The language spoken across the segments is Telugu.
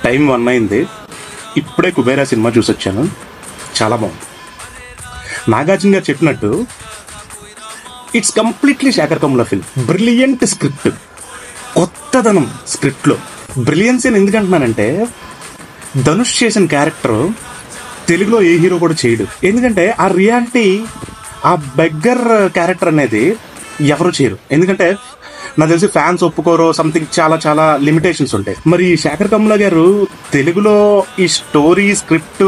టైం 1 అయింది. ఇప్పుడే కుబేరా సినిమా చూసొచ్చాను. చాలా బాగుంది. నాగార్జున గారు చెప్పినట్టు it's completely Sekhar Kammula film. Brilliant script, కొత్తదనం స్క్రిప్ట్లో. బ్రిలియన్స్ అని ఎందుకంటున్నానంటే ధనుష్ చేసిన క్యారెక్టర్ తెలుగులో ఏ హీరో కూడా చేయడు. ఎందుకంటే ఆ రియాలిటీ, ఆ బెగ్గర్ క్యారెక్టర్ అనేది ఎవరు చేయరు. ఎందుకంటే నాకు తెలిసి ఫ్యాన్స్ ఒప్పుకోరో సంథింగ్, చాలా చాలా లిమిటేషన్స్ ఉంటాయి. మరి శేఖర్ కమ్ముల గారు తెలుగులో ఈ స్టోరీ స్క్రిప్ట్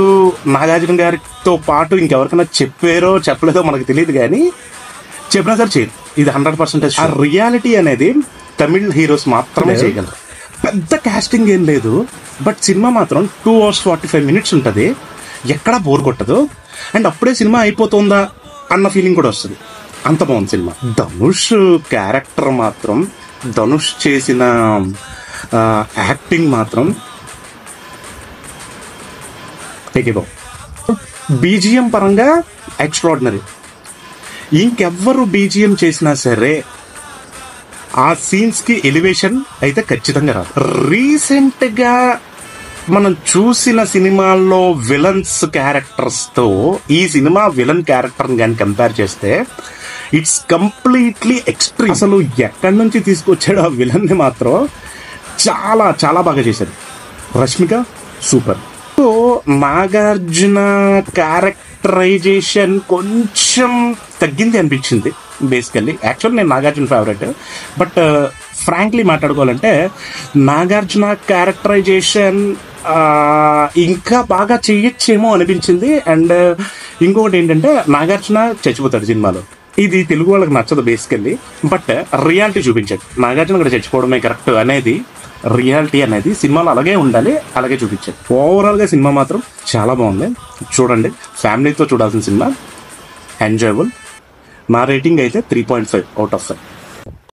నాగార్జున గారితో పాటు ఇంకెవరికైనా చెప్పారో చెప్పలేదో మనకు తెలియదు, కానీ చెప్పినా సరే చేయరు. ఇది 100%. ఆ రియాలిటీ అనేది తమిళ్ హీరోస్ మాత్రమే చేయగలరు. పెద్ద కాస్టింగ్ ఏం లేదు, బట్ సినిమా మాత్రం 2 hours 45 minutes ఉంటుంది. ఎక్కడా బోర్ కొట్టదు. అండ్ అప్పుడే సినిమా అయిపోతుందా అన్న ఫీలింగ్ కూడా వస్తుంది. అంత బాగుంది సినిమా. ధనుష్ క్యారెక్టర్ మాత్రం, ధనుష్ చేసిన యాక్టింగ్ మాత్రం బీజిఎం పరంగా ఎక్స్ట్రాడినరీ. ఇంకెవ్వరు బీజిఎం చేసినా సరే ఆ సీన్స్ కి ఎలివేషన్ అయితే ఖచ్చితంగా రాదు. రీసెంట్ గా మనం చూసిన సినిమాల్లో విలన్స్ క్యారెక్టర్స్ తో ఈ సినిమా విలన్ క్యారెక్టర్ కానీ కంపేర్ చేస్తే ఇట్స్ కంప్లీట్లీ ఎక్స్ట్రీమ్. అసలు ఎక్కడి నుంచి తీసుకొచ్చాడు ఆ విలన్ ని మాత్రం చాలా చాలా బాగా చేశాడు. Rashmika super. So Nagarjuna characterisation కొంచెం తగ్గింది అనిపించింది బేసికల్లీ. యాక్చువల్ నేను నాగార్జున ఫేవరెట్, బట్ ఫ్రాంక్లీ మాట్లాడుకోవాలంటే నాగార్జున క్యారెక్టరైజేషన్ ఇంకా బాగా చెయ్యొచ్చేమో అనిపించింది. అండ్ ఇంకొకటి ఏంటంటే నాగార్జున చచ్చిపోతాడు సినిమాలో. ఇది తెలుగు వాళ్ళకి నచ్చదు బేసికల్లీ, బట్ రియాలిటీ చూపించాడు. నాగార్జున కూడా చచ్చిపోవడమే కరెక్ట్ అనేది, రియాలిటీ అనేది సినిమాలో అలాగే ఉండాలి, అలాగే చూపించాడు. ఓవరాల్గా సినిమా మాత్రం చాలా బాగుంది. చూడండి, ఫ్యామిలీతో చూడాల్సిన సినిమా, ఎంజాయబుల్. నా రేటింగ్ అయితే 3.5 out of 5.